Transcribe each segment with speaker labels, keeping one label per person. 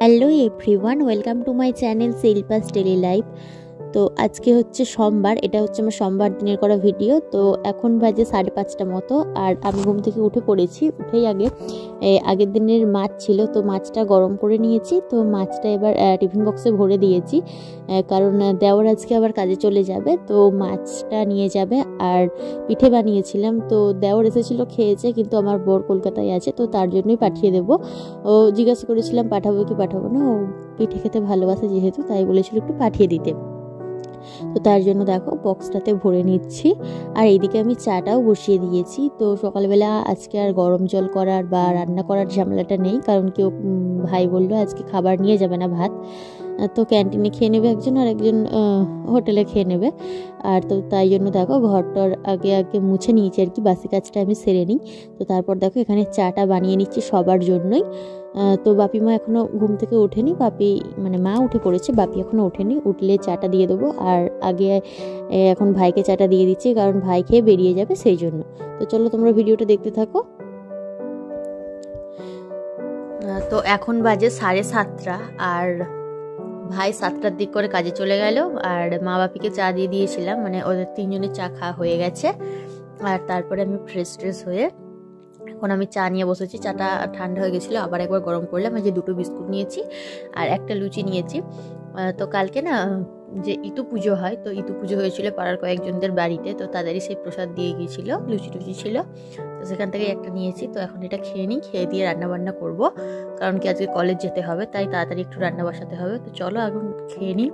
Speaker 1: Hello everyone, welcome to my channel Shilpa's daily life. তো আজকে হচ্ছে সোমবার, এটা হচ্ছে আমার সোমবার দিনের করা ভিডিও। তো এখন বাজে 5:30 মতো, আর আমি ঘুম থেকে উঠে পড়েছি। উঠেই আগের দিনের মাছ ছিল, তো মাছটা গরম করে নিয়েছি। তো মাছটা এবার টিফিন বক্সে ভরে দিয়েছি, কারণ দেওর আজকে আবার কাজে চলে যাবে, তো মাছটা নিয়ে যাবে। আর পিঠে বানিয়েছিলাম, তো দেওর এসেছিল, খেয়েছে, কিন্তু আমার বর কলকাতায় আছে, তো তার জন্যই পাঠিয়ে দেবো। ও জিজ্ঞাসা করেছিলাম পাঠাবো কি পাঠাবো না, ও পিঠে খেতে ভালোবাসে যেহেতু, তাই বলেছিল একটু পাঠিয়ে দিতে। তো তার জন্য দেখো বক্সটাতে ভরে নিচ্ছি। আর এইদিকে আমি চাটাও বসিয়ে দিয়েছি। তো সকালবেলা আজকে আর গরম জল করার বা রান্না করার ঝামেলাটা নেই, কারণ কেউ ভাই বললো আজকে খাবার নিয়ে যাবে না, ভাত তো ক্যান্টিনে খেয়ে নেবে একজন, আর একজন হোটেলে খেয়ে নেবে। আর তো তাই জন্য দেখো ঘরটার আগে আগে মুছে নিয়েছি আর কি, বাসি কাজটা আমি সেরে নিই। তো তারপর দেখো এখানে চাটা বানিয়ে নিচ্ছি সবার জন্যই। তো বাপি মা এখনও ঘুম থেকে ওঠেনি, মানে মা উঠে পড়েছে, বাপি এখনও ওঠেনি, উঠলে চাটা দিয়ে দেবো। আর আগে এখন ভাইকে চাটা দিয়ে দিচ্ছি, কারণ ভাই খেয়ে বেরিয়ে যাবে সেই জন্য। তো চলো তোমরা ভিডিওটা দেখতে থাকো। তো এখন বাজে 7:30, আর ভাই 7টার দিক করে কাজে চলে গেল। আর মা বাপিকে চা দিয়ে দিয়েছিলাম, মানে ওদের তিনজনের চা খাওয়া হয়ে গেছে। আর তারপরে আমি ফ্রেশ হয়ে এখন আমি চা নিয়ে বসেছি। চাটা ঠান্ডা হয়ে গেছিলো, আবার একবার গরম করলাম। এই যে 2টো বিস্কুট নিয়েছি আর একটা লুচি নিয়েছি। তো কালকে না যে ইতু পুজো হয়, তো ইতু পুজো হয়েছিল পাড়ার কয়েকজনদের বাড়িতে, তো তাদেরই সেই প্রসাদ দিয়ে গিয়েছিল, লুচি টুচি ছিল, তো সেখান থেকে একটা নিয়েছি। তো এখন এটা খেয়ে নিই, খেয়ে দিয়ে রান্নাবান্না করব, কারণ কি আজকে কলেজ যেতে হবে, তাই তাড়াতাড়ি একটু রান্না বসাতে হবে। তো চলো এখন খেয়ে নিই,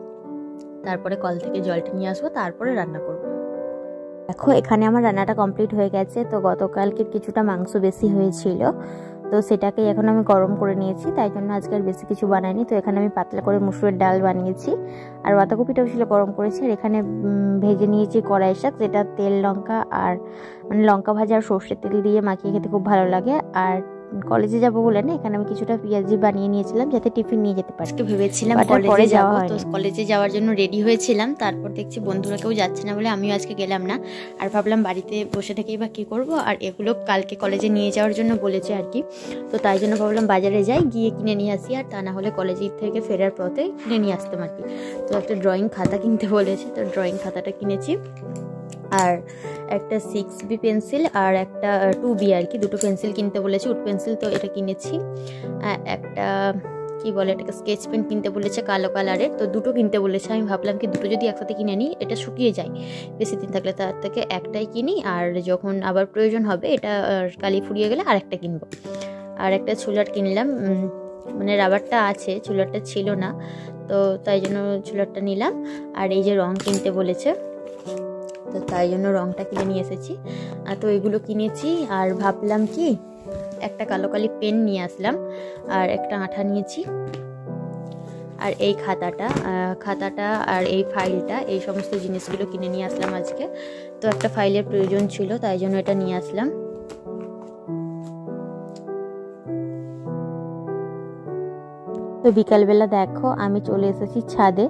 Speaker 1: তারপরে কল থেকে জলটা নিয়ে আসবো, তারপরে রান্না করবো। দেখো এখানে আমার রান্নাটা কমপ্লিট হয়ে গেছে। তো গতকালকের কিছুটা মাংস বেশি হয়েছিল, তো সেটাকে এখন আমি গরম করে নিয়েছি, তাই জন্য আজকে আর বেশি কিছু বানাইনি। তো এখানে আমি পাতলা করে মুসুরের ডাল বানিয়েছি, আর বাঁধাকপিটাও ছিল গরম করেছি। আর এখানে ভেজে নিয়েছি কড়াই শাক, যেটা তেল লঙ্কা আর মানে লঙ্কা ভাজা আর সর্ষের তেল দিয়ে মাখিয়ে খেতে খুব ভালো লাগে। আর কলেজে যাব বলে না, এখানে আমি কিছুটা পেঁয়াজি বানিয়ে নিয়েছিলাম যাতে টিফিন নিয়ে যেতে পারি। ভেবেছিলাম কলেজে যাওয়া, তো কলেজে যাওয়ার জন্য রেডি হয়েছিলাম। তারপর দেখছি বন্ধুরা কেউ যাচ্ছে না বলে আমিও আজকে গেলাম না। আর ভাবলাম বাড়িতে বসে থেকেই বা কী করবো, আর এগুলো কালকে কলেজে নিয়ে যাওয়ার জন্য বলেছে আর কি। তো তাই জন্য ভাবলাম বাজারে যাই, গিয়ে কিনে নিয়ে আসি, আর তা না হলে কলেজ থেকে ফেরার পথে কিনে নিয়ে আসতাম আর কি। তো একটা ড্রয়িং খাতা কিনতে বলেছে, তো ড্রয়িং খাতাটা কিনেছি। আর একটা 6B পেন্সিল আর একটা 2B আর কি, 2টো পেন্সিল কিনতে বলেছে, উড পেন্সিল, তো এটা কিনেছি। একটা কি বলে এটাকে স্কেচ পেন কিনতে বলেছে কালো কালারের, তো 2টো কিনতে বলেছে। আমি ভাবলাম কি 2টো যদি একসাথে কিনে নিই, এটা শুকিয়ে যায় বেশি দিন থাকলে, তার থেকে একটাই কিনি, আর যখন আবার প্রয়োজন হবে এটা কালি ফুরিয়ে গেলে আরেকটা কিনবো। আর একটা ছুলার কিনলাম, মানে রাবারটা আছে, ছুলারটা ছিল না, তো তাই জন্য ছুলারটা নিলাম। আর এই যে রং কিনতে বলেছে, তো তাই জন্য রংটা কিনে নিয়ে এসেছি। তো এগুলো কিনেছি। আর ভাবলাম কি একটা কালো কালি পেন নিয়ে আসলাম, আর একটা আঠা নিয়েছি, আর এই খাতাটা আর এই ফাইলটা, এই সমস্ত জিনিসগুলো কিনে নিয়ে আসলাম আজকে। তো একটা ফাইলের প্রয়োজন ছিল, তাই জন্য এটা নিয়ে আসলাম। তো বিকালবেলা দেখো আমি চলে এসেছি ছাদে,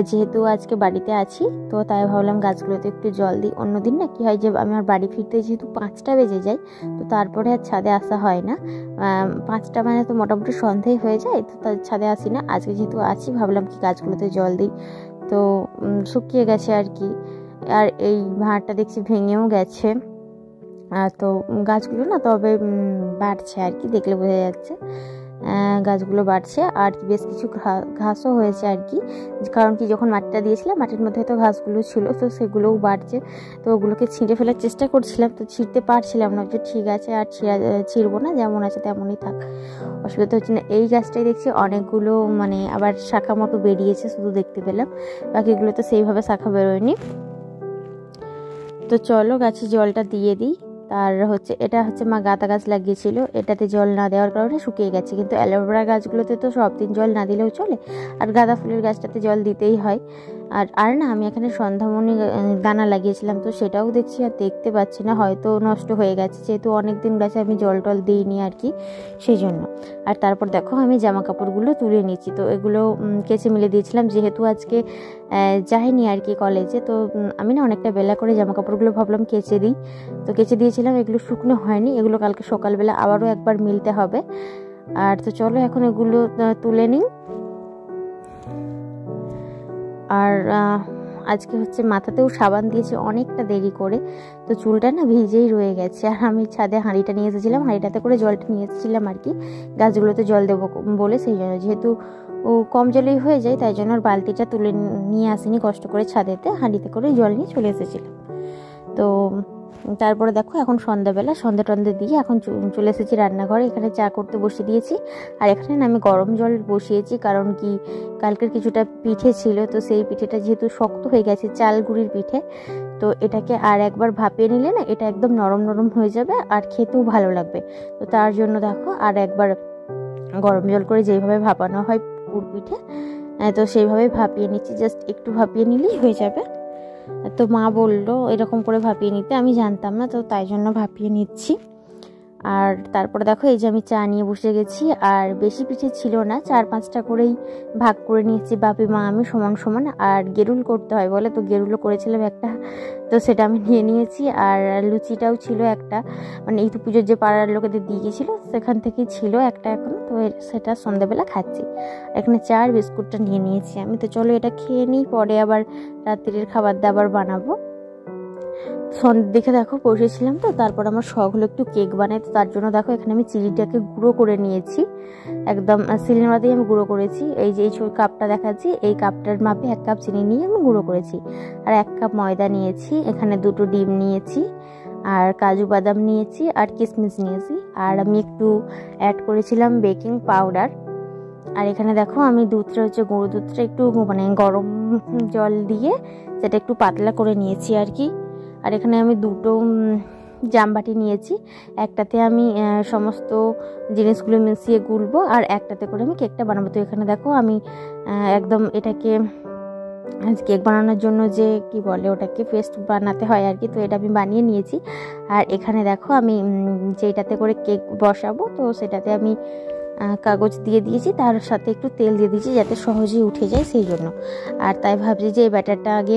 Speaker 1: যেহেতু আজকে বাড়িতে আছি, তো তাই ভাবলাম গাছগুলোতে একটু জল দিই। অন্যদিন না কি হয় যে আমি আমার বাড়ি ফিরতে যেহেতু 5টা বেজে যায়, তো তারপরে আর ছাদে আসা হয় না। 5টা মানে তো মোটামুটি সন্ধেই হয়ে যায়, তো তার ছাদে আসি না। আজকে যেহেতু আছি ভাবলাম কি গাছগুলোতে জল দিই, তো শুকিয়ে গেছে আর কি। আর এই ভাঁড়টা দেখছি ভেঙেও গেছে। তো গাছগুলো না তবে বাড়ছে আর কি, দেখলে বোঝা যাচ্ছে গাছগুলো বাড়ছে। আর বেশ কিছু ঘাসও হয়েছে আর কি, কারণ কি যখন মাটিটা দিয়েছিলাম মাটির মধ্যে তো ঘাসগুলো ছিল, তো সেগুলোও বাড়ছে। তো ওগুলোকে ছিঁড়ে ফেলার চেষ্টা করছিলাম, তো ছিঁড়তে পারছিলাম না, যে ঠিক আছে আর ছিঁড়বো না, যেমন আছে তেমনই থাক, অসুবিধা হচ্ছে না। এই গাছটাই দেখছি অনেকগুলো মানে আবার শাখা মতো বেরিয়েছে, শুধু দেখতে পেলাম, বাকিগুলো তো সেইভাবে শাখা বেরোয়নি। তো চলো গাছে জলটা দিয়ে দিই। আর এটা হচ্ছে মা গাঁদা গাছ লাগিয়েছিল, এটাতে জল না দেওয়ার কারণে শুকিয়ে গেছে, কিন্তু অ্যালোভেরা গাছগুলোতে তো সব দিন জল না দিলেও চলে, আর গাঁদা ফুলের গাছটাতে জল দিতেই হয়। আর না আমি এখানে সন্ধ্যামণি দানা লাগিয়েছিলাম, তো সেটাও দেখছি আর দেখতে পাচ্ছি না, হয়তো নষ্ট হয়ে গেছে, যেহেতু অনেক দিন গাছে আমি জল টল দিইনি আর কি, সেই জন্য। আর তারপর দেখো আমি জামা কাপড়গুলো তুলে নিচ্ছি, তো এগুলো কেচে মিলে দিয়েছিলাম, যেহেতু আজকে যাইনি আর কি কলেজে, তো আমি না অনেকটা বেলা করে জামা কাপড়গুলো ভাবলাম কেচে দিই, তো কেচে দিয়েছিলাম। এগুলো শুকনো হয়নি, এগুলো কালকে সকালবেলা আবারও একবার মিলতে হবে। আর তো চলো এখন এগুলো তুলে নিই। আর আজকে হচ্ছে মাথাতেও সাবান দিয়েছি অনেকটা দেরি করে, তো চুলটা না ভিজেই রয়ে গেছে। আর আমি ছাদে হাঁড়িটা নিয়ে এসেছিলাম, হাঁড়িটাতে করে জলটা নিয়ে এসেছিলাম আর কি গাছগুলোতে জল দেবো বলে, সেই জন্য যেহেতু ও কম জলেই হয়ে যায় তাই জন্য বালতিটা তুলে নিয়ে আসিনি কষ্ট করে, ছাদেতে হাঁড়িতে করে জল নিয়ে চলে এসেছিলাম। তো তারপরে দেখো এখন সন্ধ্যাবেলা সন্ধ্যা টন্ধে দিয়ে এখন চলে এসেছি রান্নাঘরে। এখানে চা করতে বসিয়ে দিয়েছি, আর এখানে না আমি গরম জল বসিয়েছি, কারণ কি কালকের কিছুটা পিঠে ছিল, তো সেই পিঠেটা যেহেতু শক্ত হয়ে গেছে, চাল গুঁড়ির পিঠে, তো এটাকে আর একবার ভাপিয়ে নিলে না এটা একদম নরম নরম হয়ে যাবে আর খেতেও ভালো লাগবে। তো তার জন্য দেখো আর একবার গরম জল করে যেইভাবে ভাপানো হয় পুর পিঠে, তো সেইভাবে ভাপিয়ে নিচ্ছি, জাস্ট একটু ভাপিয়ে নিলেই হয়ে যাবে। তো মা বললো এরকম করে ভাপিয়ে নিতে, আমি জানতাম না, তো তাই জন্য ভাপিয়ে নিচ্ছি। আর তারপরে দেখো এই যে আমি চা নিয়ে বসে গেছি, আর বেশি পিঠে ছিল না, 4-5টা করেই ভাগ করে নিয়েছি বাপি মা আমি সমান সমান। আর গেরুল করতে হয় বলে, তো গেরুলও করেছিলাম একটা, তো সেটা আমি নিয়ে নিয়েছি। আর লুচিটাও ছিল একটা, মানে এই তো পুজোর যে পাড়ার লোকেদের দিয়ে গেছিলো সেখান থেকেই ছিল একটা এখন, তো সেটা সন্ধ্যাবেলা খাচ্ছি। এখানে চা আর বিস্কুটটা নিয়ে নিয়েছি আমি। তো চলো এটা খেয়ে নিই, পরে আবার রাত্রির খাবার দাবার বানাবো। সন্ধ্যের দিকে দেখো বসেছিলাম, তো তারপর আমার শখ হলো একটু কেক বানাই, তো তার জন্য দেখো এখানে আমি চিনিটাকে গুঁড়ো করে নিয়েছি, একদম সিলিন্ডারেই আমি গুঁড়ো করেছি। এই যে এই কাপটা দেখাচ্ছি, এই কাপটার মাপে 1 কাপ চিনি নিয়ে আমি গুঁড়ো করেছি। আর 1 কাপ ময়দা নিয়েছি, এখানে 2টো ডিম নিয়েছি, আর কাজু বাদাম নিয়েছি, আর কিশমিশ নিয়েছি, আর আমি একটু অ্যাড করেছিলাম বেকিং পাউডার। আর এখানে দেখো আমি দুধটা হচ্ছে গুঁড়ো দুধটা একটু মানে গরম জল দিয়ে সেটা একটু পাতলা করে নিয়েছি আর কি। আর এখানে আমি 2টো জামবাটি নিয়েছি, একটাতে আমি সমস্ত জিনিসগুলো মিশিয়ে গুলবো, আর একটাতে করে আমি কেকটা বানাবো। তো এখানে দেখো আমি একদম এটাকে কেক বানানোর জন্য যে কি বলে ওটাকে পেস্ট বানাতে হয় আর কি, তো এটা আমি বানিয়ে নিয়েছি। আর এখানে দেখো আমি যেটাতে করে কেক বসাবো, তো সেটাতে আমি কাগজ দিয়ে দিয়েছি, তার সাথে একটু তেল দিয়ে দিয়েছি যাতে সহজেই উঠে যায় সেই জন্য। আর তাই ভাবছি যে এই ব্যাটারটা আগে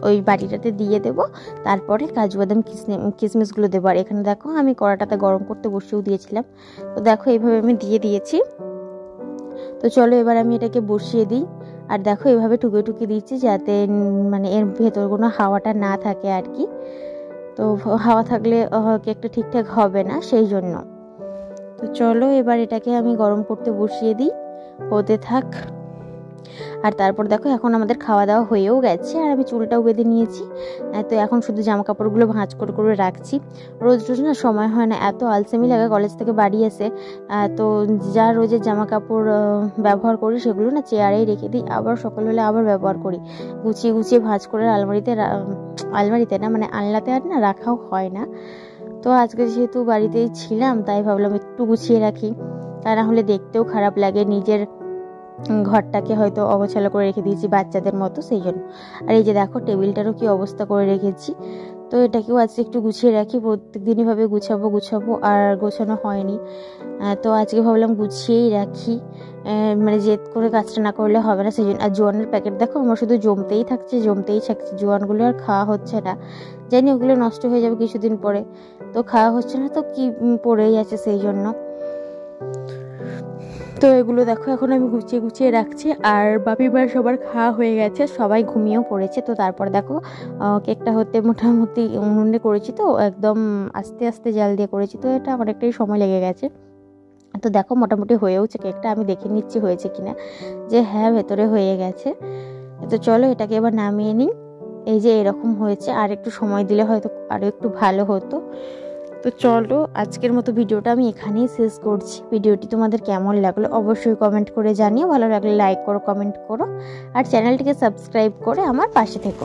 Speaker 1: ওই বাটিটাতে দিয়ে দেব, তারপরে কাজু বাদাম কিশমিশগুলো দেবো। আর এখানে দেখো আমি কড়াটাতে গরম করতে বসেও দিয়েছিলাম, তো দেখো এইভাবে আমি দিয়ে দিয়েছি। তো চলো এবার আমি এটাকে বসিয়ে দিই। আর দেখো এভাবে টুকে টুকে দিচ্ছি যাতে মানে এর ভেতর কোনো হাওয়াটা না থাকে আর কি, তো হাওয়া থাকলে কেকটা ঠিকঠাক হবে না সেই জন্য। তো চলো এবার এটাকে আমি গরম করতে বসিয়ে দিই, হতে থাক। আর তারপর দেখো এখন আমাদের খাওয়া দাওয়া হয়েও গেছে, আর আমি চুলটাও বেঁধে নিয়েছি। তো এখন শুধু জামা কাপড়গুলো ভাঁজ করে করে রাখছি, রোজ রোজ না সময় হয় না, এত আলসেমি লাগে কলেজ থেকে বাড়ি এসে। তো যা রোজের জামা কাপড় ব্যবহার করি সেগুলো না চেয়ারেই রেখে দিই, আবার সকালবেলা আবার ব্যবহার করি, গুছিয়ে গুছিয়ে ভাঁজ করে আলমারিতে না মানে আলনাতে আর না রাখাও হয় না। তো আজকে যেহেতু বাড়িতেই ছিলাম তাই ভাবলাম একটু গুছিয়ে রাখি, তা না হলে দেখতেও খারাপ লাগে, নিজের ঘরটাকে হয়তো অগোছালো করে রেখে দিয়েছি বাচ্চাদের মতো সেই জন্য। আর এই যে দেখো টেবিলটারও কি অবস্থা করে রেখেছি, তো এটাকেও আজকে একটু গুছিয়ে রাখি, প্রত্যেকদিনই ভাবে গুছাবো আর গোছানো হয়নি, তো আজকে ভাবলাম গুছিয়েই রাখি, মানে জেদ করে কাজটা না করলে হবে না সেই জন্য। আর জোয়ানের প্যাকেট দেখো আমার শুধু জমতেই থাকছে, জোয়ানগুলো আর খাওয়া হচ্ছে না, জানি ওগুলো নষ্ট হয়ে যাবে কিছুদিন পরে, তো খাওয়া হচ্ছে না, তো কি পড়েই আছে সেই জন্য। তো এগুলো দেখো এখন আমি গুছিয়ে গুছিয়ে রাখছি। আর বাপি মার সবার খাওয়া হয়ে গেছে, সবাই ঘুমিয়েও পড়েছে। তো তারপর দেখো কেকটা হতে মোটামুটি উনুনে করেছি, তো একদম আস্তে আস্তে জাল দিয়ে করেছি, তো এটা অনেকটাই সময় লেগে গেছে। তো দেখো মোটামুটি হয়েওছে কেকটা, আমি দেখে নিচ্ছি হয়েছে কিনা, যে হ্যাঁ ভেতরে হয়ে গেছে। তো চলো এটাকে এবার নামিয়ে নিই। এই যে এরকম হয়েছে, আর একটু সময় দিলে হয়তো আরও একটু ভালো হতো। তো চলো আজকের মতো ভিডিওটা আমি এখানেই শেষ করছি। ভিডিওটি তোমাদের কেমন লাগলো অবশ্যই কমেন্ট করে জানিও, ভালো লাগলে লাইক করো, কমেন্ট করো, আর চ্যানেলটিকে সাবস্ক্রাইব করে আমার পাশে থেকো।